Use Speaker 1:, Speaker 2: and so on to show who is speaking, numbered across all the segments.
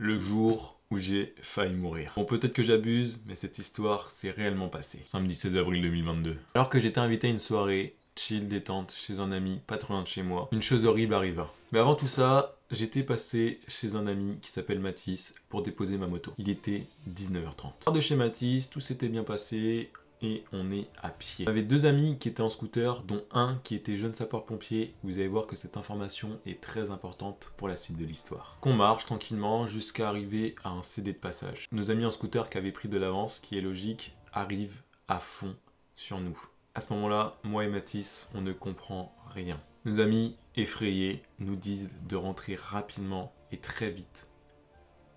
Speaker 1: le jour où j'ai failli mourir. Bon, peut-être que j'abuse, mais cette histoire s'est réellement passée. Samedi 16 avril 2022. Alors que j'étais invité à une soirée chill, détente, chez un ami, pas trop loin de chez moi, une chose horrible arriva. Mais avant tout ça, j'étais passé chez un ami qui s'appelle Mathis pour déposer ma moto. Il était 19h30. Hors de chez Mathis, tout s'était bien passé et on est à pied. J'avais deux amis qui étaient en scooter, dont un qui était jeune sapeur-pompier. Vous allez voir que cette information est très importante pour la suite de l'histoire. Qu'on marche tranquillement jusqu'à arriver à un CD de passage. Nos amis en scooter qui avaient pris de l'avance, qui est logique, arrivent à fond sur nous. À ce moment-là, moi et Mathis, on ne comprend rien. Nos amis, effrayés, nous disent de rentrer rapidement et très vite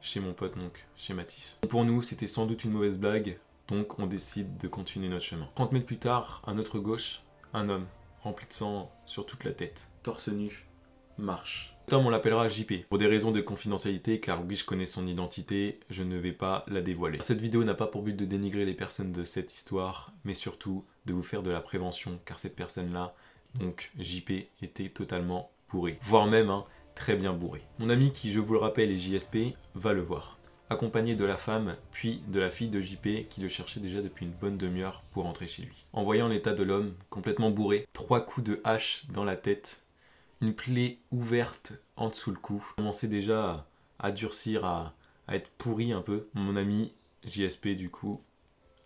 Speaker 1: chez mon pote, donc chez Mathis. Pour nous, c'était sans doute une mauvaise blague, donc on décide de continuer notre chemin. 30 mètres plus tard, à notre gauche, un homme rempli de sang sur toute la tête, torse nu, marche. Cet homme, on l'appellera JP, pour des raisons de confidentialité, car oui, je connais son identité, je ne vais pas la dévoiler. Cette vidéo n'a pas pour but de dénigrer les personnes de cette histoire, mais surtout de vous faire de la prévention, car cette personne-là, donc JP, était totalement bourré, voire même très bien bourré. Mon ami, qui je vous le rappelle est JSP, va le voir, accompagné de la femme, puis de la fille de JP, qui le cherchait déjà depuis une bonne demi-heure pour rentrer chez lui. En voyant l'état de l'homme, complètement bourré, 3 coups de hache dans la tête, une plaie ouverte en dessous le cou, commençait déjà à durcir, à être pourri un peu. Mon ami JSP, du coup,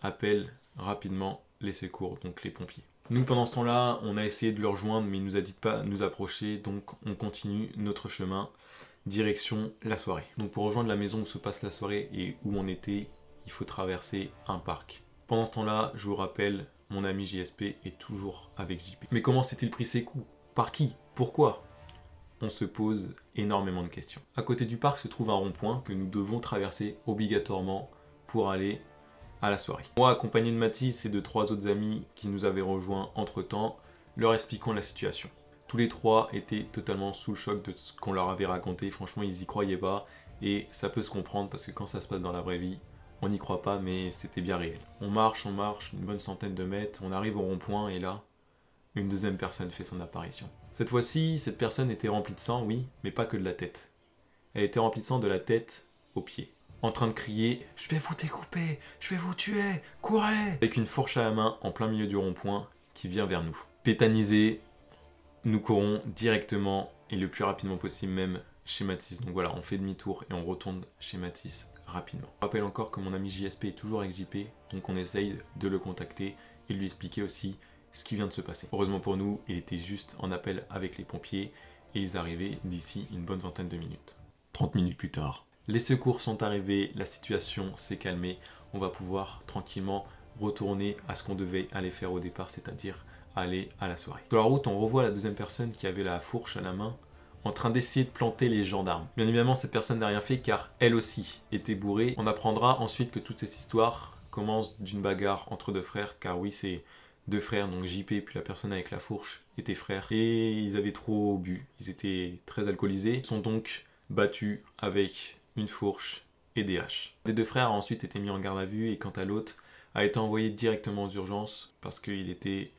Speaker 1: appelle rapidement les secours, donc les pompiers. Nous, pendant ce temps-là, on a essayé de le rejoindre, mais il nous a dit de pas nous approcher, donc on continue notre chemin, direction la soirée. Donc pour rejoindre la maison où se passe la soirée et où on était, il faut traverser un parc. Pendant ce temps-là, je vous rappelle, mon ami JSP est toujours avec JP. Mais comment s'est-il pris ses coups? Par qui? Pourquoi? On se pose énormément de questions. À côté du parc se trouve un rond-point que nous devons traverser obligatoirement pour aller à la soirée. Moi, accompagné de Mathis et de 3 autres amis qui nous avaient rejoints entre-temps, leur expliquons la situation. Tous les 3 étaient totalement sous le choc de ce qu'on leur avait raconté. Franchement, ils y croyaient pas et ça peut se comprendre parce que quand ça se passe dans la vraie vie, on n'y croit pas, mais c'était bien réel. On marche, une bonne centaine de mètres, on arrive au rond-point et là, une deuxième personne fait son apparition. Cette fois-ci, cette personne était remplie de sang, oui, mais pas que de la tête. Elle était remplie de sang de la tête aux pieds, en train de crier « Je vais vous découper, je vais vous tuer, courez !» avec une fourche à la main en plein milieu du rond-point qui vient vers nous. Tétanisés, nous courons directement et le plus rapidement possible même chez Mathis. Donc voilà, on fait demi-tour et on retourne chez Mathis rapidement. Je rappelle encore que mon ami JSP est toujours avec JP, donc on essaye de le contacter et de lui expliquer aussi ce qui vient de se passer. Heureusement pour nous, il était juste en appel avec les pompiers et ils arrivaient d'ici une bonne vingtaine de minutes. 30 minutes plus tard, les secours sont arrivés, la situation s'est calmée, on va pouvoir tranquillement retourner à ce qu'on devait aller faire au départ, c'est-à-dire aller à la soirée. Sur la route, on revoit la deuxième personne qui avait la fourche à la main en train d'essayer de planter les gendarmes. Bien évidemment, cette personne n'a rien fait car elle aussi était bourrée. On apprendra ensuite que toute cette histoire commence d'une bagarre entre 2 frères, car oui, c'est 2 frères, donc JP puis la personne avec la fourche étaient frères et ils avaient trop bu, ils étaient très alcoolisés, ils sont donc battus avec une fourche et des haches. Les 2 frères ont ensuite été mis en garde à vue et quant à l'autre a été envoyé directement aux urgences parce qu'il était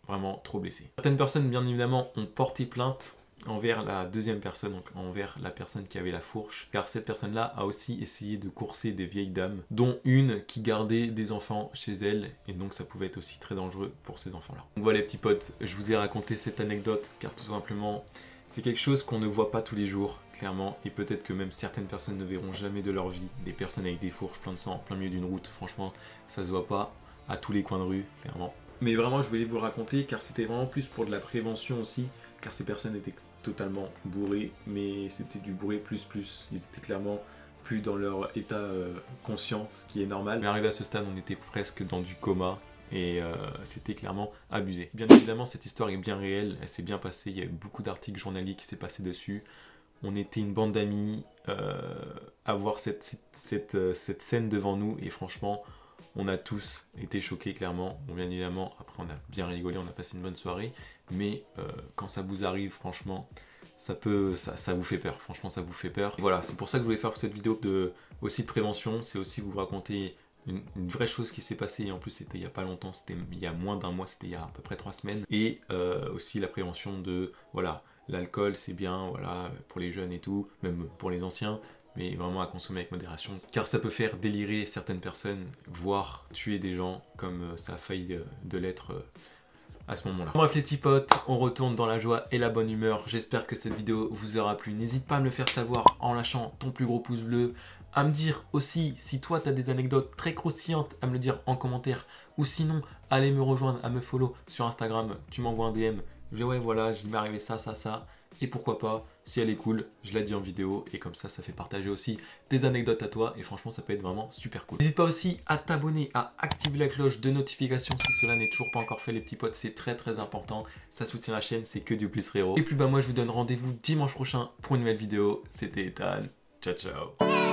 Speaker 1: vraiment trop blessé. Certaines personnes bien évidemment ont porté plainte envers la deuxième personne, donc envers la personne qui avait la fourche, car cette personne-là a aussi essayé de courser des vieilles dames, dont une qui gardait des enfants chez elle, et donc ça pouvait être aussi très dangereux pour ces enfants-là. Donc voilà les petits potes, je vous ai raconté cette anecdote, car tout simplement, c'est quelque chose qu'on ne voit pas tous les jours, clairement, et peut-être que même certaines personnes ne verront jamais de leur vie, des personnes avec des fourches plein de sang, plein milieu d'une route, franchement, ça se voit pas à tous les coins de rue, clairement. Mais vraiment, je voulais vous le raconter, car c'était vraiment plus pour de la prévention aussi, car ces personnes étaient totalement bourrés, mais c'était du bourré plus. Ils étaient clairement plus dans leur état conscient, ce qui est normal. Mais arrivé à ce stade, on était presque dans du coma et c'était clairement abusé. Bien évidemment, cette histoire est bien réelle, elle s'est bien passée, il y a eu beaucoup d'articles journaliers qui s'est passé dessus. On était une bande d'amis à voir cette scène devant nous et franchement, on a tous été choqués clairement. Bon, bien évidemment, après on a bien rigolé, on a passé une bonne soirée, mais quand ça vous arrive, franchement, ça vous fait peur. Franchement, ça vous fait peur. Voilà, c'est pour ça que je voulais faire cette vidéo aussi de prévention. C'est aussi vous raconter une vraie chose qui s'est passée. Et en plus, c'était il n'y a pas longtemps, c'était il y a moins d'1 mois, c'était il y a à peu près 3 semaines. Et aussi la prévention de, voilà, l'alcool c'est bien, voilà, pour les jeunes et tout, même pour les anciens. mais vraiment à consommer avec modération, car ça peut faire délirer certaines personnes, voire tuer des gens, comme ça a failli de l'être à ce moment-là. Bref les petits potes, on retourne dans la joie et la bonne humeur. J'espère que cette vidéo vous aura plu. N'hésite pas à me le faire savoir en lâchant ton plus gros pouce bleu, à me dire aussi si toi tu as des anecdotes très croustillantes, à me le dire en commentaire, ou sinon allez me rejoindre, à me follow sur Instagram, tu m'envoies un DM, je dis ouais voilà, il m'est arrivé ça, et pourquoi pas, si elle est cool, je la dis en vidéo, et comme ça fait partager aussi des anecdotes à toi, et franchement ça peut être vraiment super cool. N'hésite pas aussi à t'abonner, à activer la cloche de notification si cela n'est toujours pas encore fait les petits potes, c'est très important, ça soutient la chaîne, c'est que du plus frérot. Et puis bah moi je vous donne rendez-vous dimanche prochain pour une nouvelle vidéo, c'était Ethan, ciao ciao.